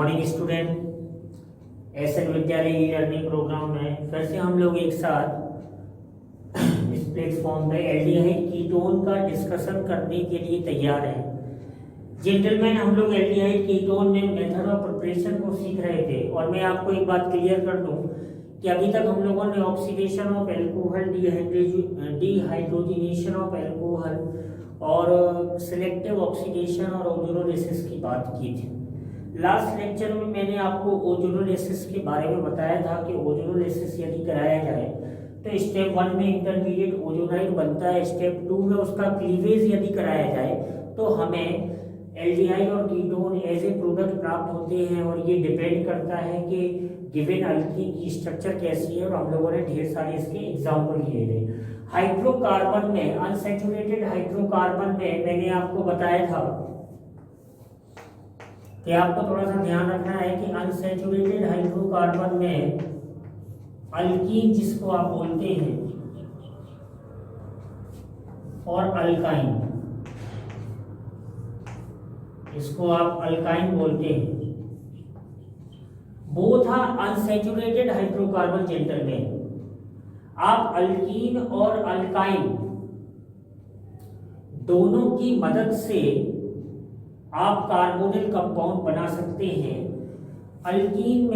Morning student. SN विद्यालय e learning programme में फिर से हम लोग एक साथ इस प्लेटफॉर्म पे एल्डिहाइड कीटोन का डिस्कशन करने के लिए तैयार हैं। जेंटलमैन, हम लोग एल्डिहाइड कीटोन में मेथड ऑफ प्रिपरेशन को सीख रहे थे और मैं आपको एक बात क्लियर कर दूं कि अभी तक हम लोगों ने oxidation of alcohol, dehydrogenation of alcohol और सिलेक्टिव ऑक्सीडेशन और ओजोनोलिसिस की बात की थी। लास्ट लेक्चर में मैंने आपको ओजोनोलिसिस के बारे में बताया था कि ओजोनोलिसिस यदि कराया जाए तो स्टेप 1 में इंटरमीडिएट ओजोनाइड बनता है, स्टेप 2 में उसका क्लीवेज यदि कराया जाए तो हमें एल्डिहाइड और कीटोन एज ए प्रोडक्ट प्राप्त होते हैं और ये डिपेंड करता है कि गिवन अल्कीन की स्ट्रक्चर कैसी है और हम लोगों ने ढेर सारे इसके एग्जाम्पल लिए थे। हाइड्रोकार्बन में, अनसैचुरेटेड हाइड्रोकार्बन में मैंने आपको बताया था कि आपको थोड़ा सा ध्यान रखना है कि अनसैचुरेटेड हाइड्रोकार्बन में अल्कीन जिसको आप बोलते हैं और अल्काइन इसको आप अल्काइन बोलते हैं, both are unsaturated hydrocarbon. Gentleman, आप अल्कीन और अल्काइन दोनों की मदद से आप कार्बोनिल कंपाउंड बना सकते हैं। अल्कीन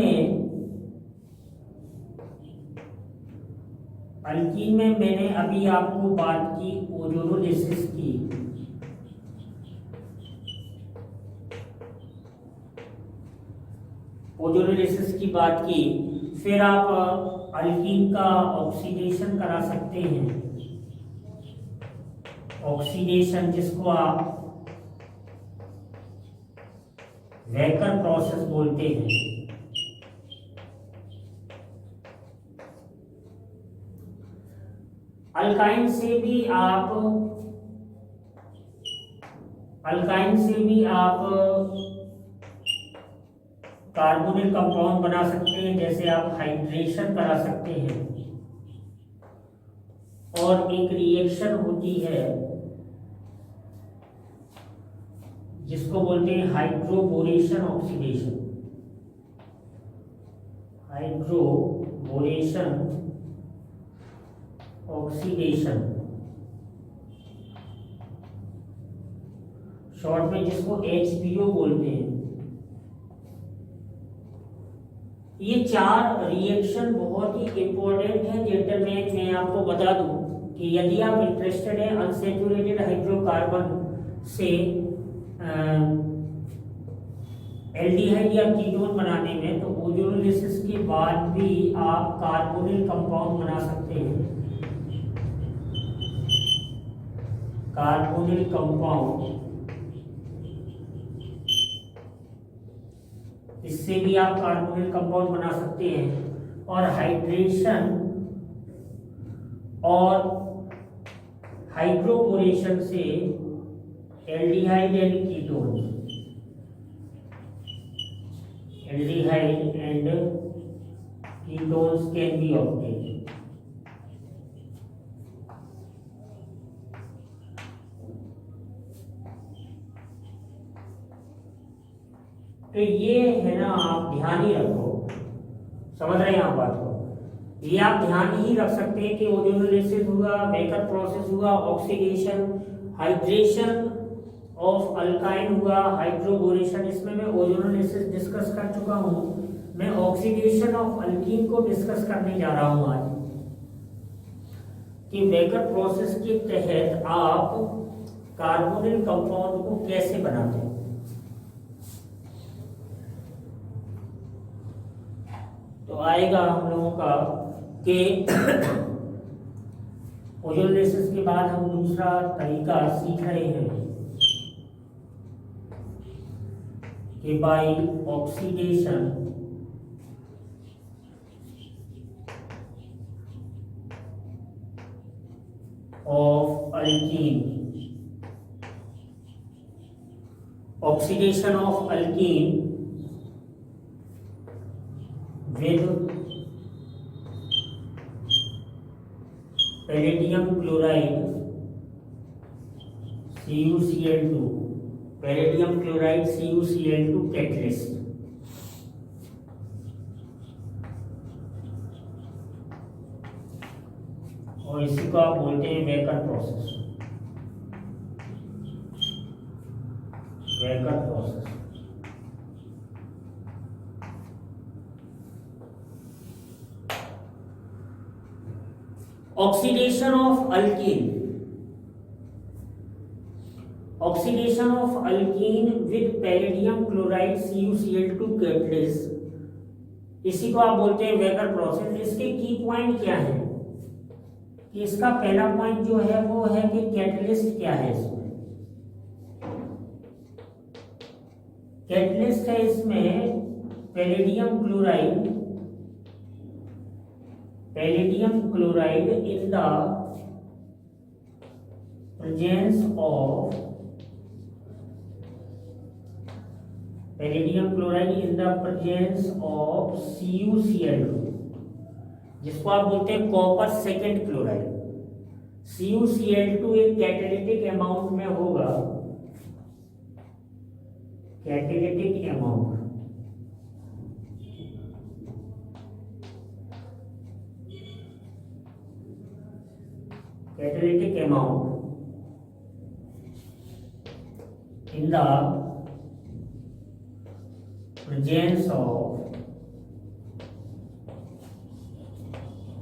में मैंने अभी आपको बात की ओजोनोलिसिस की। ओजोनोलिसिस की बात की, फिर आप अल्कीन का ऑक्सीडेशन करा सकते हैं, ऑक्सीडेशन जिसको आप वेकर प्रोसेस बोलते हैं। अल्काइन से भी आप कार्बोनिल कंपाउंड बना सकते हैं, जैसे आप हाइड्रेशन करा सकते हैं। और एक रिएक्शन होती है जिसको बोलते हैं hydroboration oxidation. Hydroboration oxidation short में जिसको HBO बोलते हैं। ये 4 रिएक्शन बहुत ही इंपॉर्टेंट है। जेंटलमैन, मैं आपको बता दूं कि यदि आप इंटरेस्टेड हैं अनसैचुरेटेड हाइड्रोकार्बन से एल्डिहाइड या कीटोन बनाने में, तो ओजोनोलिसिस के बाद भी आप कार्बोनिल कंपाउंड बना सकते हैं। कार्बोनिल कंपाउंड, इससे भी आप कार्बोनिल कंपाउंड बना सकते हैं। और हाइड्रेशन और हाइड्रोबोरेशन से aldehyde and ketone, aldehyde and ketones can be obtained. तो ये है ना, आप ध्यान ही रखो, समझ रहे हैं आप बात को। ये आप ध्यान ही रख सकते हैं कि ओजोनोलिसिस हुआ, बेकर प्रोसेस हुआ, ऑक्सीडेशन, हाइड्रेशन ऑफ अल्काइन हुआ, हाइड्रोबोरेशन, इसमें मैं ओजोनोलिसिस डिस्कस कर चुका हूं। मैं ऑक्सीडेशन ऑफ अल्कीन को डिस्कस करने जा रहा हूं आज कि बेकर प्रोसेस के तहत आप कार्बोनिल कंपाउंड को कैसे बनाते हैं। तो आएगा हम लोगों का कि ओजोनोलिसिस के बाद हम दूसरा तरीका सीख रहे हैं कि by oxidation of alkene, oxidation of alkene with palladium chloride CuCl2, palladium chloride CuCl2 catalyst. और इसी को आप बोलते हैं Wacker process. Wacker process oxidation of alkene. Oxidation of alkene with palladium chloride CuCl2 catalyst, इसी को आप बोलते हैं वेकर प्रोसेस। इसके की पॉइंट क्या है कि इसका पहला पॉइंट जो है वो है कि कैटलिस्ट क्या है। इसमें कैटलिस्ट है इसमें palladium chloride, palladium chloride in the presence of palladium chloride in the presence of CuCl2, जिसको आप बोलते हैं कॉपर सेकेंड क्लोराइड। CuCl2 एक कैटालिटिक अमाउंट में होगा, catalytic amount, catalytic amount in the presence of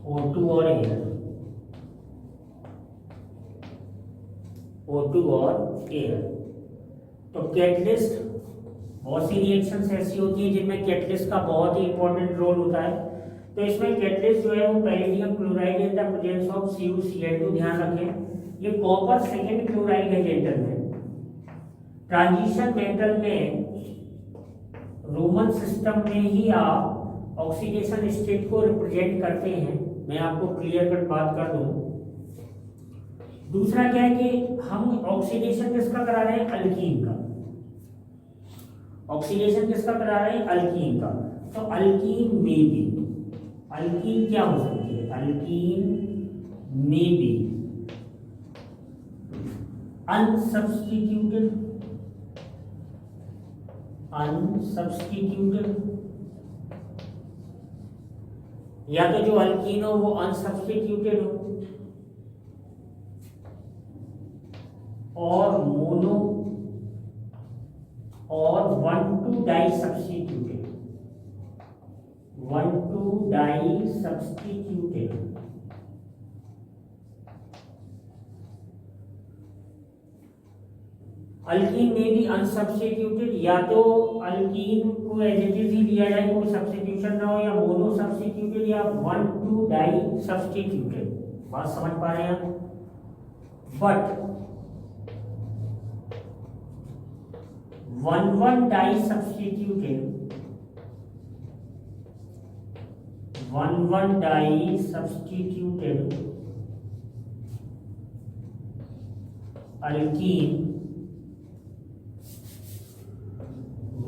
O2 और air, O2 और air. तो कैटलिस्ट, बहुत सी रिएक्शंस ऐसी होती है जिनमें कैटलिस्ट का बहुत ही इंपॉर्टेंट रोल होता है। तो इसमें कैटलिस्ट जो है वो palladium chloride in the presence of CuCl2, ध्यान रखें ये कॉपर सेकेंड क्लोराइड है जेंटल में। ट्रांजिशन मेटल में रोमन सिस्टम में ही आप ऑक्सीडेशन स्टेट को रिप्रेजेंट करते हैं। मैं आपको क्लियर कट बात कर दूं। दूसरा क्या है कि हम ऑक्सीडेशन किसका करा रहे हैं, अल्कीन का। ऑक्सीडेशन किसका करा रहे हैं, अल्कीन का। तो अल्कीन में भी, अल्कीन क्या हो सकती है, अल्कीन में भी अनसब्स्टिट्यूटेड, अनसब्स्टिट्यूटेड, या तो जो अल्कीन हो वो अनसब्स्टिट्यूटेड हो, और मोनो और 1,2 di substituted, 1,2 di substituted. Alkene में भी अनसब्स्टिट्यूटेड, या तो अल्कीन को एज इट इज ही लिया जाए, कोई सब्स्टिट्यूशन ना हो, या मोनो सब्स्टिट्यूटेड, या 1,2 डाई सब्स्टिट्यूटेड। बात समझ पा रहे हैं? But 1,1 di substituted, 1,1 di substituted alkene,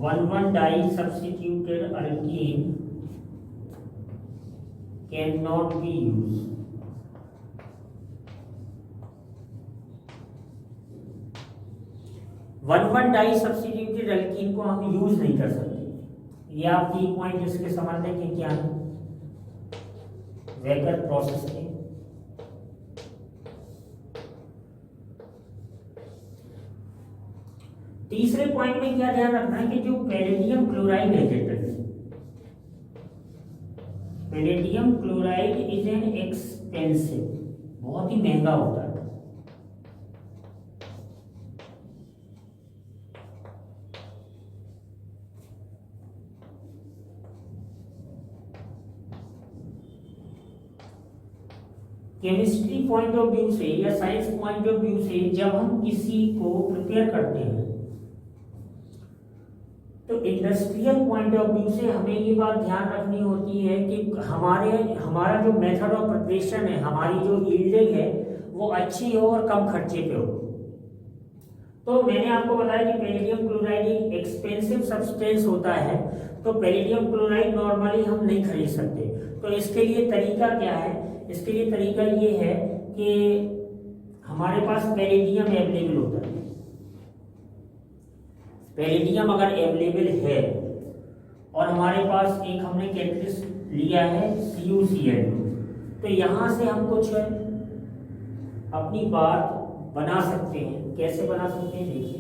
1,1 di substituted alkene can not be use. One di substituted alkene को हम यूज नहीं कर सकते। ये आपकी पॉइंट इसके समझने के क्या है, वेकर प्रोसेस के। तीसरे पॉइंट में क्या ध्यान रखना है कि जो पैलेडियम क्लोराइड है generally, palladium chloride is an expensive, बहुत ही महंगा होता है। केमिस्ट्री पॉइंट ऑफ व्यू से या साइंस पॉइंट ऑफ व्यू से जब हम किसी को प्रिपेयर करते हैं तो इंडस्ट्रियल पॉइंट ऑफ व्यू से हमें ये बात ध्यान रखनी होती है कि हमारा जो मेथड ऑफ प्रिपरेशन है, हमारी जो यील्डिंग है वो अच्छी हो और कम खर्चे पे हो। तो मैंने आपको बताया कि पैलेडियम क्लोराइड एक एक्सपेंसिव सब्सटेंस होता है, तो पैलेडियम क्लोराइड नॉर्मली हम नहीं खरीद सकते। तो इसके लिए तरीका क्या है, इसके लिए तरीका ये है कि हमारे पास पैलेडियम अवेलेबल होता है। पैलेडियम अगर अवेलेबल है और हमारे पास एक हमने कैटलिस्ट लिया है CuCl2, तो यहाँ से हम कुछ अपनी बात बना सकते हैं। कैसे बना सकते हैं देखिए,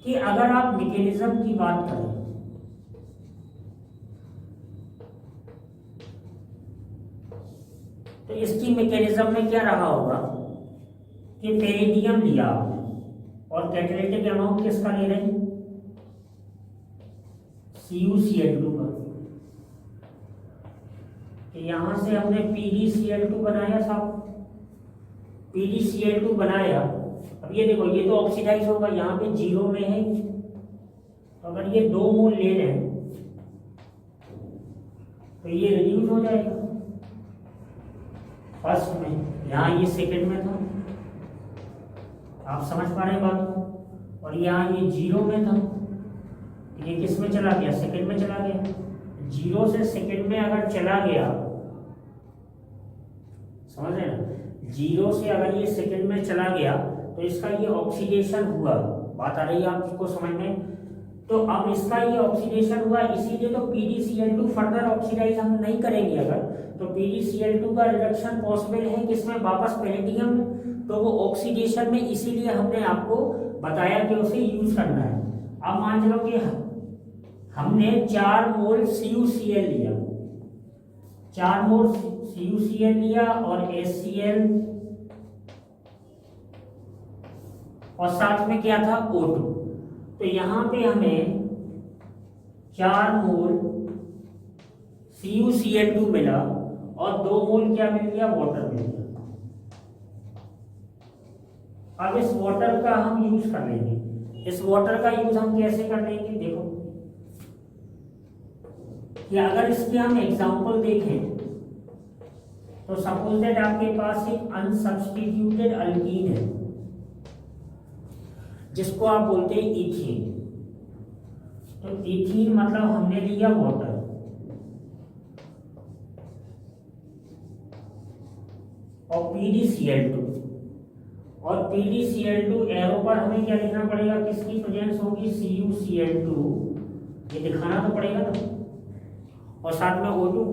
कि अगर आप मैकेनिज्म की बात करें तो इसकी मैकेनिज्म में क्या रहा होगा कि पेरिडियम लिया आपने और कैटालिटिक अमाउंट किसका ले रहे हैं, CuCl2 का। तो यहां से हमने PdCl2 बनाया साहब, PdCl2 बनाया। अब ये देखो, ये तो ऑक्सीडाइज होगा, यहाँ पे 0 में है। तो अगर ये 2 मोल ले रहे हैं तो ये रिड्यूस हो जाएगा फर्स्ट में, यहाँ ये सेकंड में था। आप समझ पा रहे हैं बात को। और यहाँ ये 0 में था, ये किस में चला गया, सेकंड में चला गया। 0 से सेकंड में अगर चला गया, समझ रहे ना, 0 से अगर ये सेकंड में चला गया तो इसका ये ऑक्सीडेशन हुआ। बात आ रही है आपको समझ में। तो अब इसका ये ऑक्सीडेशन हुआ, इसीलिए तो PdCl2 फर्दर ऑक्सीडाइज हम नहीं करेंगे अगर, तो PdCl2 का रिडक्शन पॉसिबल है किसमें, वापस पैलेडियम में। तो वो ऑक्सीडेशन में, इसीलिए हमने आपको बताया कि उसे यूज करना है। अब मान लो कि हमने 4 मोल CuCl लिया, 4 मोल CuCl लिया और HCl, और साथ में क्या था, O2। तो यहां पे हमें 4 मोल CuCl2 मिला और 2 मोल क्या मिल गया, वाटर मिल गया। अब इस वाटर का हम यूज कर लेंगे। इस वाटर का यूज हम कैसे कर लेंगे, देखो कि अगर इसके हम एग्जांपल देखें तो सपोज दैट आपके पास एक अनसब्स्टिट्यूटेड अल्कीन है जिसको आप बोलते हैं इथीन। तो इथीन मतलब हमने लिया वाटर, और PdCl2, और PdCl2 एरो पर हमें क्या लिखना पड़ेगा, किसकी प्रेजेंस होगी, CuCl2, ये दिखाना तो पड़ेगा ना, और साथ में O2।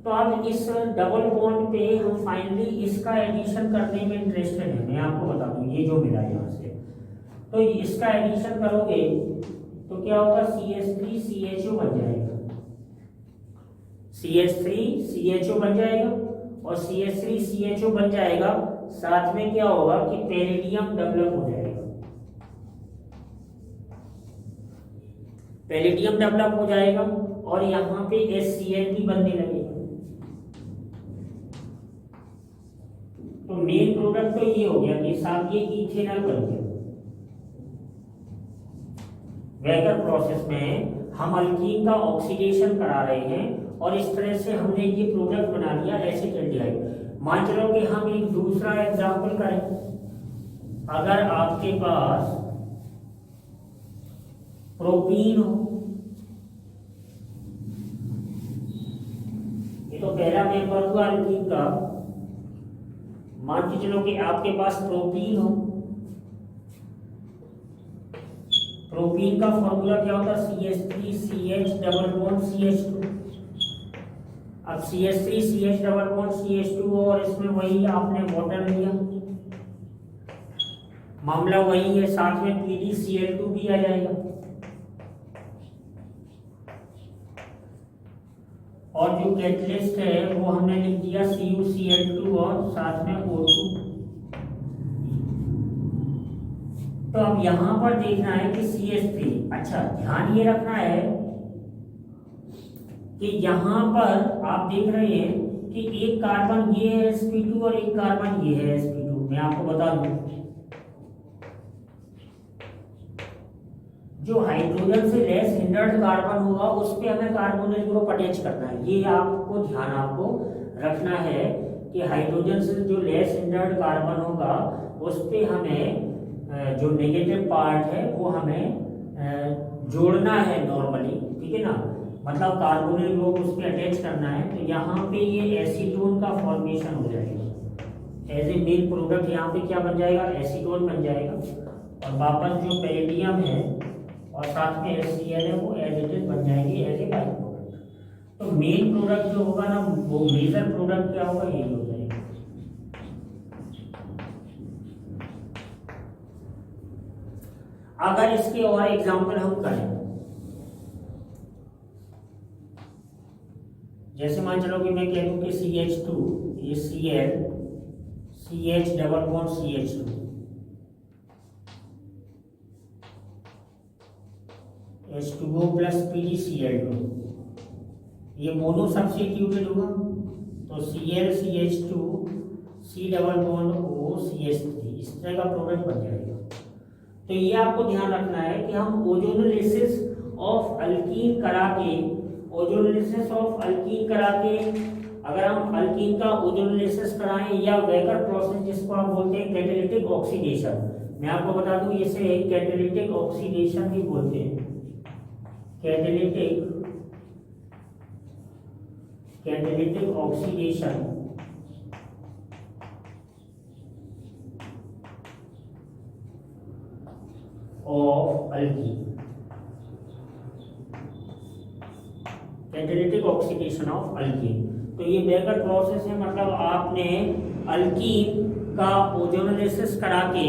तो अब इस डबल बॉन्ड पे हम फाइनली इसका एडिशन करने में इंटरेस्टेड है। मैं आपको बता दूं, ये जो मिला यहाँ से, तो इसका एडिशन करोगे तो क्या होगा, CH3CHO बन जाएगा, CH3CHO बन जाएगा, और CH3CHO बन जाएगा। साथ में क्या होगा कि पैलेडियम डेवलप हो जाएगा, पैलेडियम डेवलप हो जाएगा, और यहाँ पे HCl भी बनने लगेगा। तो मेन प्रोडक्ट तो ये हो गया कि साहब ये इथेनॉल बन गया। वैगर प्रोसेस में हम अल्कीन का ऑक्सीडेशन करा रहे हैं और इस तरह से हमने ये प्रोडक्ट बना लिया एसिटाल्डिहाइड। मान चलो कि हम एक दूसरा एग्जांपल करें। अगर आपके पास प्रोपीन हो, ये तो पहला मेंबर हुआ अल्कीन का। मान के चलो कि आपके पास प्रोपीन हो, प्रोपीन का फॉर्मूला क्या होता है, CH3CH डबल बॉन्ड CH2। अब CH3CH डबल बॉन्ड CH2 और इसमें वही आपने वाटर लिया, मामला वही है, साथ में PdCl2 भी आ जाएगा, और जो कैटलिस्ट है वो हमने लिख दिया CuCl2 और साथ में O2। तो अब यहां पर देखना है कि CH3, अच्छा ध्यान ये रखना है कि यहां पर आप देख रहे हैं कि एक कार्बन ये है sp2 और एक कार्बन ये है sp2। मैं आपको बता दूं, जो हाइड्रोजन से लेस हिंडर्ड कार्बन होगा उस पे हमें कार्बोनिल ग्रुप अटैच करना है। ये आपको ध्यान आपको रखना है कि हाइड्रोजन से जो लेस हिंडर्ड कार्बन होगा उस पे हमें जो नेगेटिव पार्ट है वो हमें जोड़ना है नॉर्मली, ठीक है ना। मतलब कार्बोनिल ग्रुप उस पर अटैच करना है, तो यहाँ पे ये एसीटोन का फॉर्मेशन हो जाएगा। एज ए मेन प्रोडक्ट यहाँ पे क्या बन जाएगा, एसीटोन बन जाएगा, और वापस जो पैलेडियम है और साथ में HCl है वो एज इट इज बन जाएंगे एज ए बाई प्रोडक्ट। तो मेन प्रोडक्ट जो होगा ना, वो मेजर प्रोडक्ट क्या होगा, यही हो जाएगा। अगर इसके और एग्जाम्पल हम करें, जैसे मान चलो कि मैं कह दूं कि CH2, ये Cl, CH double bond CH2, H2O plus PgCl2, ये मोनो सब्स्टिट्यूटेड हुआ, तो Cl CH2 C double bond O CH3, इस तरह का प्रोडक्ट बन जाएगा। तो ये आपको ध्यान रखना है कि हम ओजोनोलिसिस ऑफ अल्कीन करा के, ओजोनोलिसिस ऑफ अल्कीन करा के, अगर हम अल्कीन का ओजोनोलिसिस कराएं या वेगर प्रोसेस जिसको आप बोलते हैं कैटालिटिक ऑक्सीडेशन, मैं आपको बता दूं इसे कैटालिटिक ऑक्सीडेशन भी बोलते हैं, catalytic oxidation of alkyne, catalytic oxidation of alkyne. तो ये वेगर प्रोसेस है, मतलब आपने अल्कीन का ओजोनोलिसिस करा के,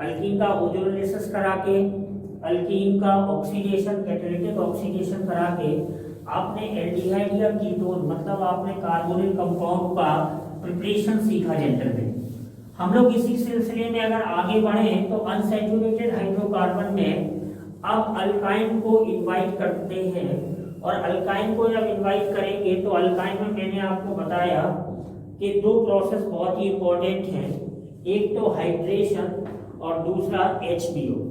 अल्कीन का ओजोनोलिसिस करा के, अल्कीन का ऑक्सीडेशन, कैटालिटिक ऑक्सीडेशन करा के आपने एल्डिहाइड या कीटोन, मतलब आपने कार्बोनिल कंपाउंड का प्रिपरेशन सीखा जनरल में। हम लोग इसी सिलसिले में अगर आगे बढ़े तो अनसैचुरेटेड हाइड्रोकार्बन में अब अल्काइन को इनवाइट करते हैं, और अल्काइन को जब इनवाइट करेंगे तो अल्काइन में मैंने आपको बताया कि दो प्रोसेस बहुत ही इंपॉर्टेंट हैं, एक तो हाइड्रेशन और दूसरा HBO।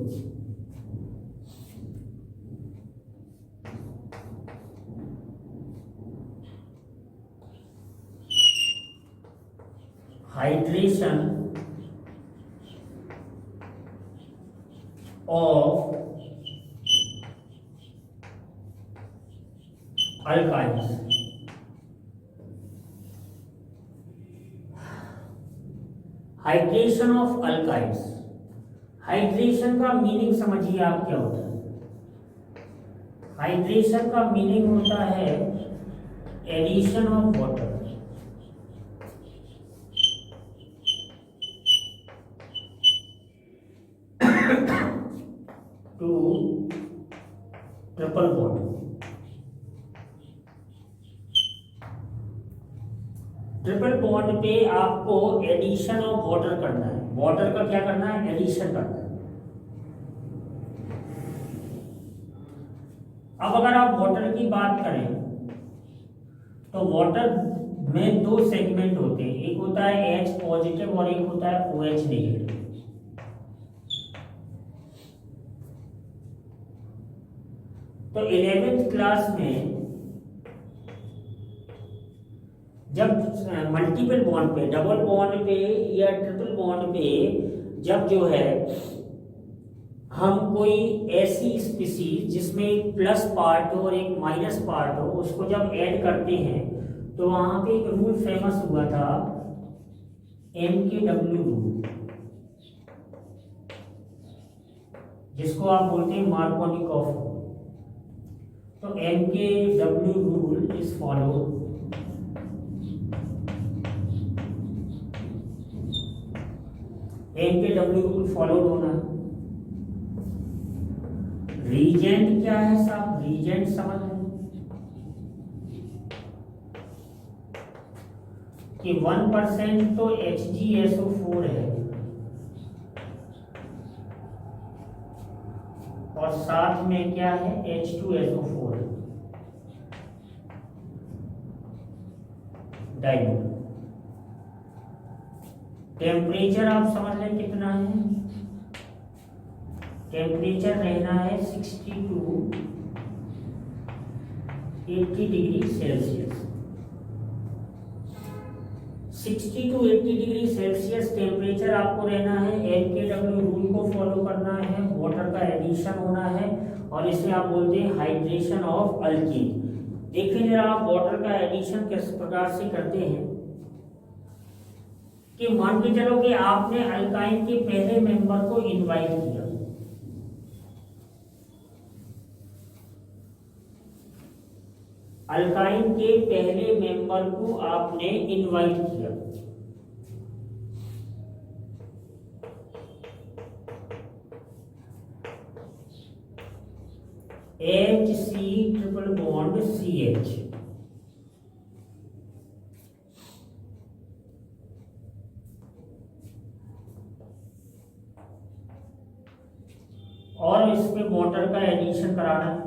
Hydration of alkynes. Hydration of alkynes, hydration का मीनिंग समझिए आप क्या होता है। हाइड्रेशन का मीनिंग होता है addition of water to triple bond. Triple bond पे आपको एडिशन ऑफ वाटर करना है, वाटर का क्या करना है, एडिशन करना है। अब अगर आप वाटर की बात करें तो वाटर में दो सेगमेंट होते हैं, एक होता है H पॉजिटिव और एक होता है OH नेगेटिव। तो 11th क्लास में जब मल्टीपल बॉन्ड पे, डबल बॉन्ड पे या ट्रिपल बॉन्ड पे जब जो है हम कोई ऐसी स्पीसीज जिसमें एक प्लस पार्ट हो और एक माइनस पार्ट हो, उसको जब ऐड करते हैं तो वहां पे एक रूल फेमस हुआ था, MKW रूल, जिसको आप बोलते हैं मार्कोनिकॉफ रूल। तो MKW rule is follow, MKW rule followed होना। रीजेंट क्या है साहब, रीजेंट समझ रहे कि 1% तो HgSO4 है और साथ में क्या है, H2SO4 डाइल्यूट। टेम्परेचर आप समझ लें कितना है, टेम्परेचर रहना है 60 to 80 degree Celsius. 60 to 80 degree Celsius temperature आपको रहना है, LKW रूल को फॉलो करना है, वाटर का एडिशन होना है और इसे आप बोलते हैं हाइड्रेशन ऑफ अल्कीन। देखिए जरा आप वाटर का एडिशन किस प्रकार से करते हैं कि मान के चलो कि आपने अल्काइन के पहले मेंबर को इनवाइट किया, अल्काइन के पहले मेंबर को आपने इनवाइट किया, HC ट्रिपल बॉन्ड CH, और इसमें वाटर का एडिशन कराना है।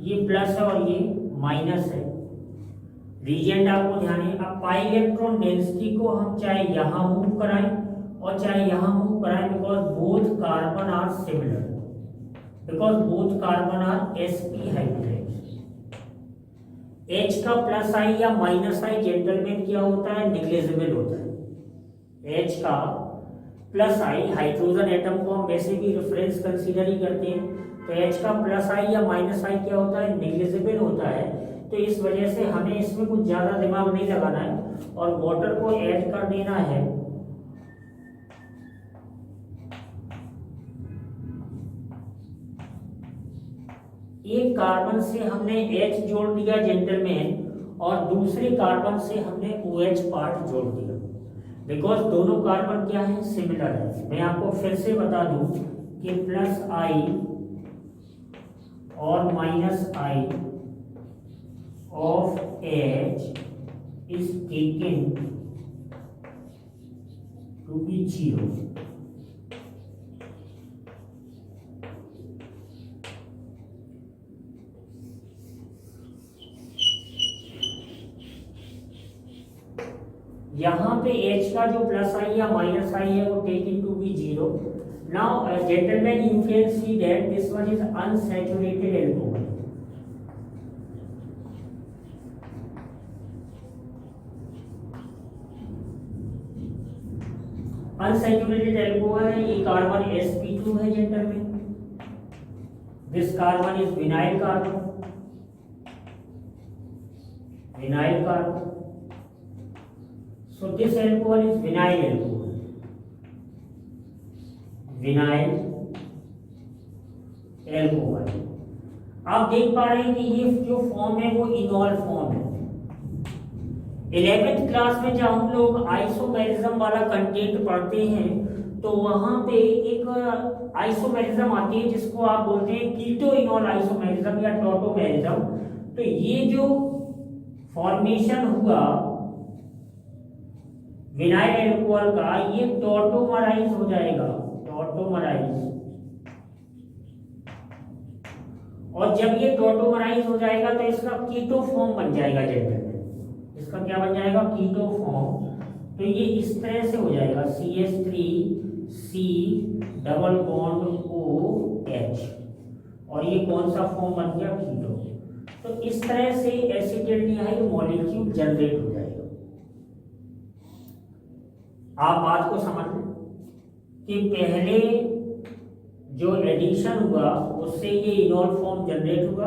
ये प्लस है और ये माइनस है, रीजेंट आपको ध्यान है। अब पाई इलेक्ट्रॉन डेंसिटी को हम चाहे यहां मूव कराएं और चाहे यहां मूव कराएं, because both carbon are similar, because both carbon are sp hybrid. H का प्लस आई या माइनस आई जेंटलमैन क्या होता है, निग्लेजिबल होता है। H का प्लस आई, हाइड्रोजन एटम को हम वैसे भी रेफरेंस कंसीडर ही करते हैं, तो H का प्लस आई या माइनस आई क्या होता है, नेग्लिजिबल होता है। तो इस वजह से हमें इसमें कुछ ज्यादा दिमाग नहीं लगाना है और वाटर को ऐड कर देना है। एक कार्बन से हमने H जोड़ दिया जेंटलमैन और दूसरे कार्बन से हमने OH पार्ट जोड़ दिया, बिकॉज दोनों कार्बन क्या है, सिमिलर है। मैं आपको फिर से बता दूं कि प्लस आई और minus I of H is taken to be 0. यहाँ पे H का जो प्लस आई या माइनस आई है वो taken to be 0. Now, gentlemen, you can see that this one is unsaturated alcohol. Unsaturated alcohol है, ये कार्बन sp2 है gentlemen. This carbon is vinyl carbon. Vinyl carbon. So this alcohol is vinyl alcohol. Vinyl alcohol. आप देख पा रहे हैं कि ये जो फॉर्म है वो इनॉल फॉर्म है। 11th क्लास में जब हम लोग आइसोमेरिज्म वाला कंटेंट पढ़ते हैं तो वहां पे एक आइसोमेरिज्म आती है जिसको आप बोलते हैं कीटो इनॉल आइसोमेरिज्म या टॉटोमेरिज्म। तो ये जो फॉर्मेशन हुआ विनाइल एल्कोहल का, ये टॉटोमराइज हो जाएगा, टॉटोमराइज। और जब ये टॉटोमराइज हो जाएगा तो इसका कीटो फॉर्म बन जाएगा जेंटलमैन। इसका क्या बन जाएगा, कीटो फॉर्म। तो ये इस तरह से हो जाएगा CH3C डबल बॉन्ड OH, और ये कौन सा फॉर्म बन गया, कीटो। तो इस तरह से एसिटाल्डिहाइड मॉलिक्यूल जनरेट हो जाएगा। आप बात को समझ लें कि पहले जो एडिशन हुआ उससे ये इनॉल फॉर्म जनरेट हुआ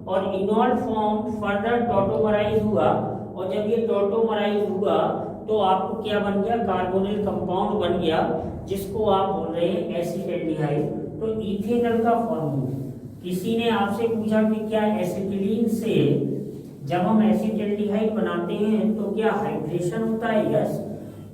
और इनॉल फॉर्म फर्दर टॉटोमराइज हुआ, और जब ये टॉटोमराइज हुआ तो आपको क्या बन गया, कार्बोनिल कंपाउंड बन गया, जिसको आप बोल रहे हैं एसिटाल्डिहाइड। तो इथेनॉल का फॉर्मूला, किसी ने आपसे पूछा कि क्या एसिटिलीन से जब हम एसिटाल्डिहाइड बनाते हैं तो क्या हाइड्रेशन होता है, यस।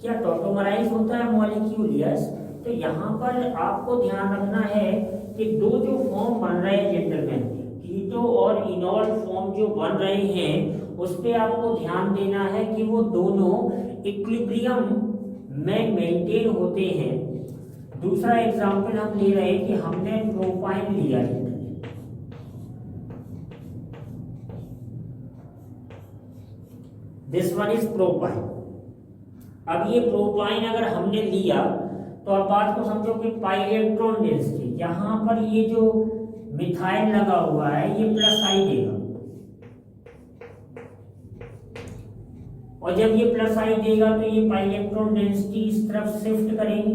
क्या टॉटोमराइज होता है मॉलिक्यूल, यस। तो यहाँ पर आपको ध्यान रखना है कि दो जो फॉर्म बन रहे हैं जेंटलमैन, कीटो और इनॉल फॉर्म जो बन रहे हैं उस पे आपको ध्यान देना है कि वो दोनों इक्विलिब्रियम में मेंटेन होते हैं। दूसरा एग्जांपल हम ले रहे हैं कि हमने प्रोपाइन लिया है, दिस वन इज प्रोपाइन। अब ये प्रोपाइन अगर हमने लिया तो अब बात को समझो कि पाई इलेक्ट्रॉन डेंसिटी, यहां पर ये जो मिथाइल लगा हुआ है ये प्लस आई देगा, और जब ये प्लस आई देगा तो ये पाई इलेक्ट्रॉन डेंसिटी इस तरफ शिफ्ट करेगी,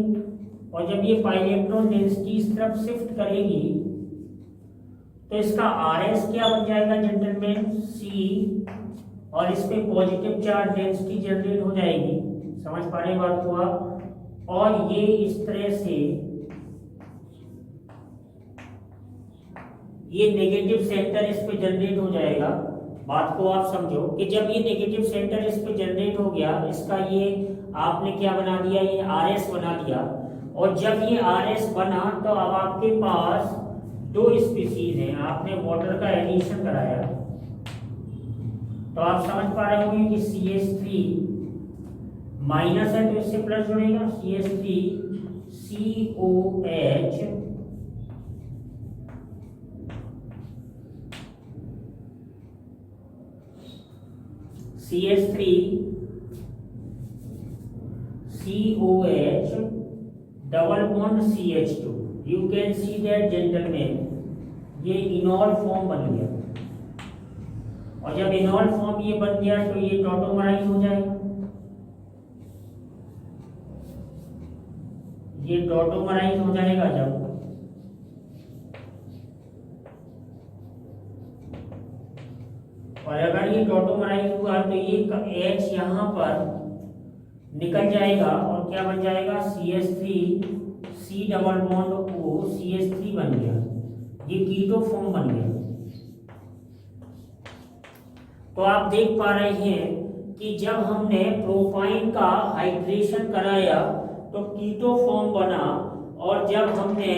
और जब ये पाई इलेक्ट्रॉन डेंसिटी इस तरफ शिफ्ट करेगी तो इसका आरएस क्या बन जाएगा जेंटलमैन, सी, और इस पे पॉजिटिव चार्ज डेंसिटी जनरेट हो जाएगी। समझ पा रहे बात को आप? और ये इस तरह से ये नेगेटिव सेंटर इस पे जनरेट हो जाएगा। बात को आप समझो कि जब ये नेगेटिव सेंटर इस पे जनरेट हो गया, इसका ये आपने क्या बना दिया, ये आरएस बना दिया, और जब ये आरएस बना तो अब आपके पास दो स्पीशीज हैं, आपने वाटर का एडिशन कराया तो आप समझ पा रहे होंगे कि CH3 माइनस है तो इससे प्लस जुड़ेगा, CH3 COH CH3 COH double bond CH2। You can see that gentleman, ये इनॉल फॉर्म बन गया, और जब इनॉल फॉर्म ये बन गया तो ये टॉटोमराइज हो जाएगा, ये टॉटोमराइज हो जाएगा जब, और अगर ये टॉटोमराइज हुआ तो ये H यहाँ पर निकल जाएगा और क्या बन जाएगा, CH3 C double bond O CH3 बन गया, ये कीटो फॉर्म बन गया। तो आप देख पा रहे हैं कि जब हमने प्रोपाइन का हाइड्रेशन कराया तो कीटो फॉर्म बना, और जब हमने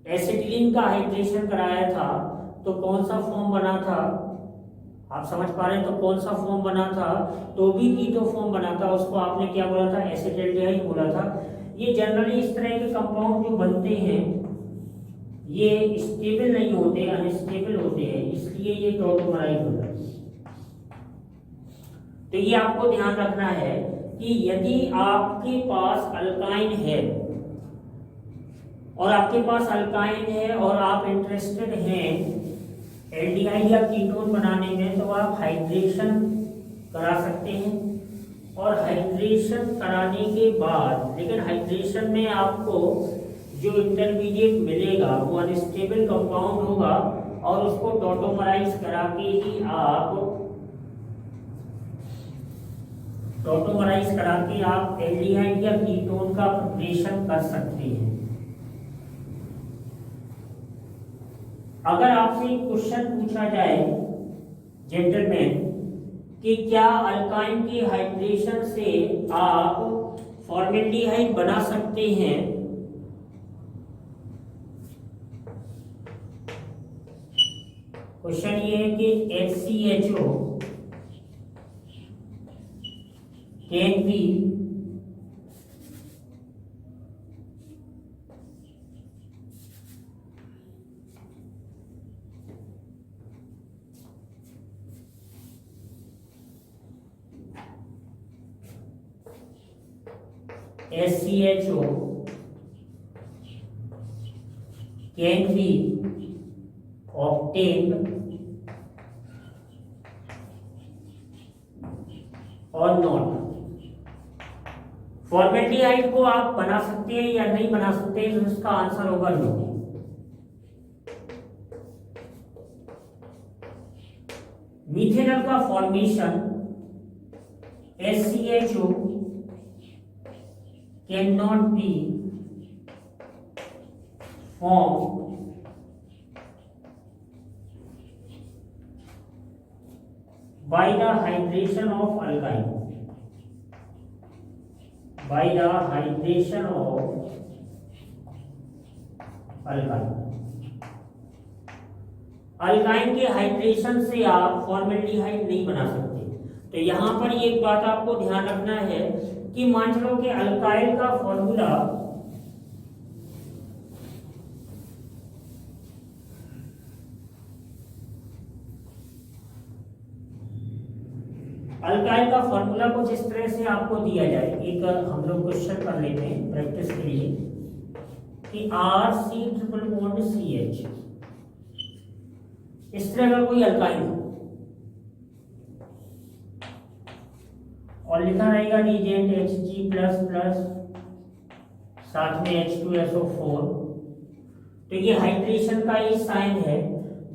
एसिटिलीन का हाइड्रेशन कराया था तो कौन सा फॉर्म बना था, आप समझ पा रहे हैं? तो कौन सा फॉर्म बना था, तो भी कीटो फॉर्म बना था, उसको आपने क्या बोला था, एसिटाल्डिहाइड बोला था। ये जनरली इस तरह के कंपाउंड जो बनते हैं ये स्टेबल नहीं होते, अनस्टेबल होते हैं, इसलिए ये टॉटोमराइज होता है। तो ये आपको ध्यान रखना है कि यदि आपके पास अल्काइन है और आप इंटरेस्टेड हैं एल्डिहाइड या कीटोन बनाने में, तो आप हाइड्रेशन करा सकते हैं, और हाइड्रेशन कराने के बाद, लेकिन हाइड्रेशन में आपको जो इंटरमीडिएट मिलेगा वो अनस्टेबल कंपाउंड होगा, और उसको टॉटोमराइज करा के ही आप एल्डिहाइड या कीटोन का प्रिपरेशन कर सकते हैं। अगर आपसे एक क्वेश्चन पूछा जाए जेंटलमैन कि क्या अल्काइन के हाइड्रेशन से आप फॉर्मेल्डिहाइड बना सकते हैं, क्वेश्चन ये है कि HCHO can be SCHO can be obtained or not। Formaldehyde को आप बना सकते हैं या नहीं बना सकते, तो इसका आंसर होगा नो। मिथेनॉल का formation SCHO cannot be formed by the hydration of alkyne, alkyne के हाइड्रेशन से आप फॉर्मेल्डिहाइड नहीं बना सकते। तो यहां पर एक बात आपको ध्यान रखना है कि मान लो कि अल्काइल का फॉर्मूला कुछ इस तरह से आपको दिया जाए। एक हम लोग क्वेश्चन कर लेते हैं प्रैक्टिस के लिए कि RC≡CH, इस तरह का कोई अल्काइन हो, और लिखा रहेगा रिएजेंट Hg प्लस प्लस साथ में H2SO4। तो ये हाइड्रेशन का ही साइन है।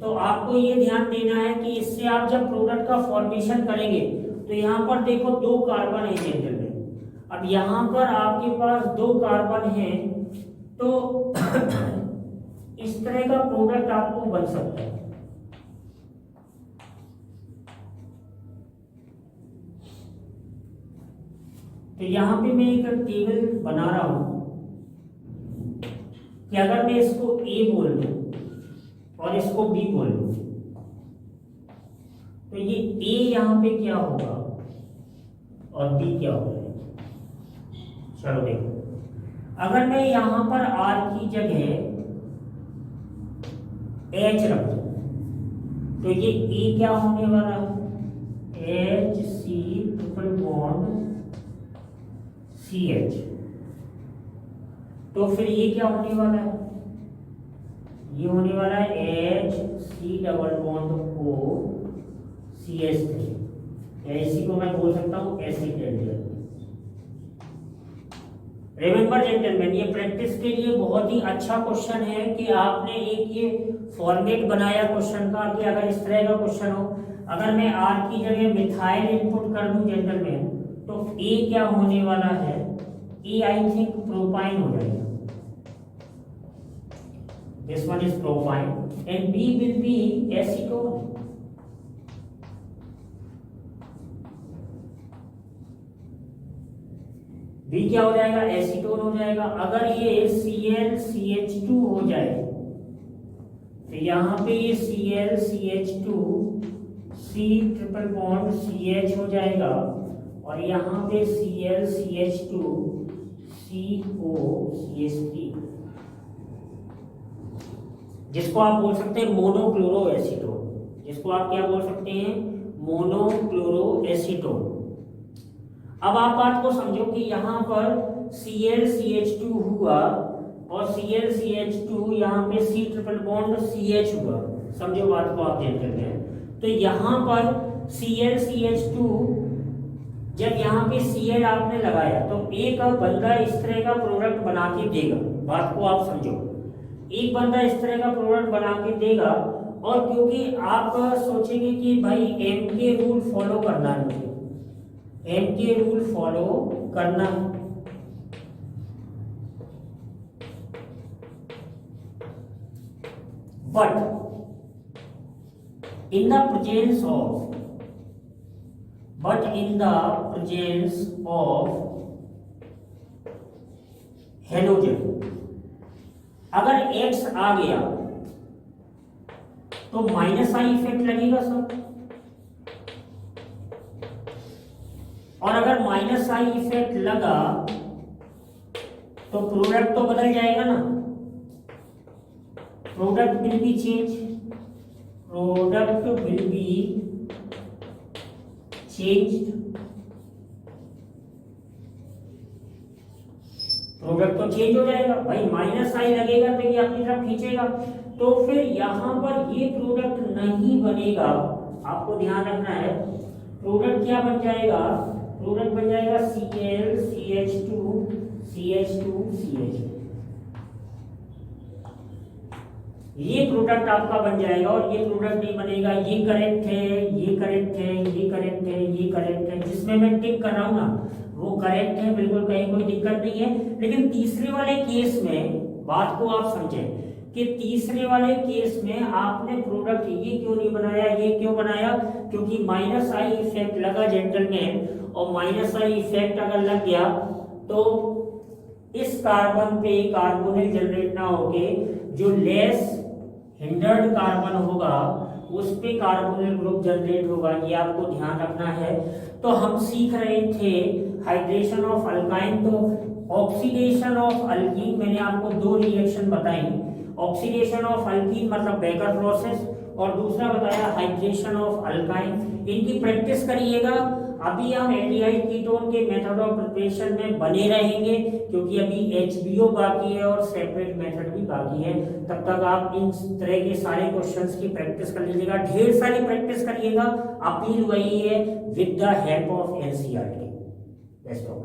तो आपको ये ध्यान देना है कि इससे आप जब प्रोडक्ट का फॉर्मेशन करेंगे तो यहाँ पर देखो 2 कार्बन है जनरल में। अब यहाँ पर आपके पास 2 कार्बन हैं तो इस तरह का प्रोडक्ट आपको बन सकता है। तो यहाँ पे मैं एक टेबल बना रहा हूं कि अगर मैं इसको ए बोल दूं और इसको बी बोल दूं तो ये ए यहाँ पे क्या होगा और बी क्या होगा। चलो देखो, अगर मैं यहां पर आर की जगह एच रख दूं तो ये ए क्या होने वाला है, H C triple bond C H. तो फिर ये क्या होने वाला है, ये होने वाला है H C double bond O C H three, या इसी को मैं बोल सकता हूं एसिड। रिमेंबर जेंटलमैन, ये प्रैक्टिस के लिए बहुत ही अच्छा क्वेश्चन है कि आपने एक ये फॉर्मेट बनाया क्वेश्चन का कि अगर इस तरह का क्वेश्चन हो, अगर मैं आर की जगह मिथाइल इनपुट कर दूं जेंटलमैन तो ए क्या होने वाला है, ए आई थिंक प्रोपाइन हो जाएगा। This one is propyne and B will be acetone. B क्या हो जाएगा, एसीटोन हो जाएगा। अगर ये ClCH2 हो जाए तो यहाँ पे ये ClCH2 C triple bond CH हो जाएगा और यहाँ पे ClCH2 COCH3, जिसको आप बोल सकते हैं मोनोक्लोरो एसीटोन, जिसको आप क्या बोल सकते हैं, मोनोक्लोरो एसीटोन। अब आप बात को समझो कि यहाँ पर ClCH2 हुआ और ClCH2 यहाँ पे C ट्रिपल बॉन्ड CH हुआ, समझो बात को आप ध्यान करते हैं। तो यहाँ पर ClCH2 जब यहाँ पे Cl आपने लगाया तो एक बंदा इस तरह का प्रोडक्ट बना के देगा, बात को आप समझो, एक बंदा इस तरह का प्रोडक्ट बना के देगा। और क्योंकि आप सोचेंगे कि भाई एम के रूल फॉलो करना है, मुझे एम के रूल फॉलो करना है, but in the presence of halogen अगर X आ गया तो माइनस आई इफेक्ट लगेगा सर, और अगर माइनस आई इफेक्ट लगा तो प्रोडक्ट तो बदल जाएगा ना, product will be change, product will be changed, product तो चेंज हो जाएगा भाई, माइनस आई लगेगा तो ये अपनी तरफ खींचेगा। तो फिर यहां पर ये प्रोडक्ट नहीं बनेगा, आपको ध्यान रखना है। प्रोडक्ट क्या बन जाएगा, प्रोडक्ट बन जाएगा ClCH2 CH2 CH, ये प्रोडक्ट आपका बन जाएगा। और ये प्रोडक्ट नहीं बनेगा, ये करेक्ट है, ये करेक्ट है, ये करेक्ट है, ये करेक्ट है, जिसमें मैं टिक कर रहा हूं ना वो करेक्ट है, बिल्कुल कहीं कोई दिक्कत नहीं है। लेकिन तीसरे वाले केस में बात को आप समझें कि तीसरे वाले केस में आपने प्रोडक्ट ये क्यों नहीं बनाया, ये क्यों बनाया, क्योंकि माइनस आई इफेक्ट लगा जेंटलमैन, और माइनस आई इफेक्ट अगर लग गया तो इस कार्बन पे कार्बोनिल जनरेट ना होके जो लेस हिंडर्ड कार्बन होगा उस पे कार्बोनिल ग्रुप जनरेट होगा, ये आपको ध्यान रखना है। तो हम सीख रहे थे हाइड्रेशन ऑफ अल्काइन, तो ऑक्सीडेशन ऑफ अल्कीन मैंने आपको 2 रिएक्शन बताई, ऑक्सीडेशन ऑफ अल्कीन मतलब बेकर प्रोसेस, और दूसरा बताया हाइड्रेशन ऑफ अल्काइन। इनकी प्रैक्टिस करिएगा। अभी हम एल्डिहाइड कीटोन के मेथड ऑफ प्रिपरेशन में बने रहेंगे क्योंकि अभी HBO बाकी है और सेपरेट मेथड भी बाकी है। तब तक आप इन तरह के सारे क्वेश्चंस की प्रैक्टिस कर लीजिएगा, ढेर सारी प्रैक्टिस करिएगा। अपील वही है, with the help of NCERT। Best of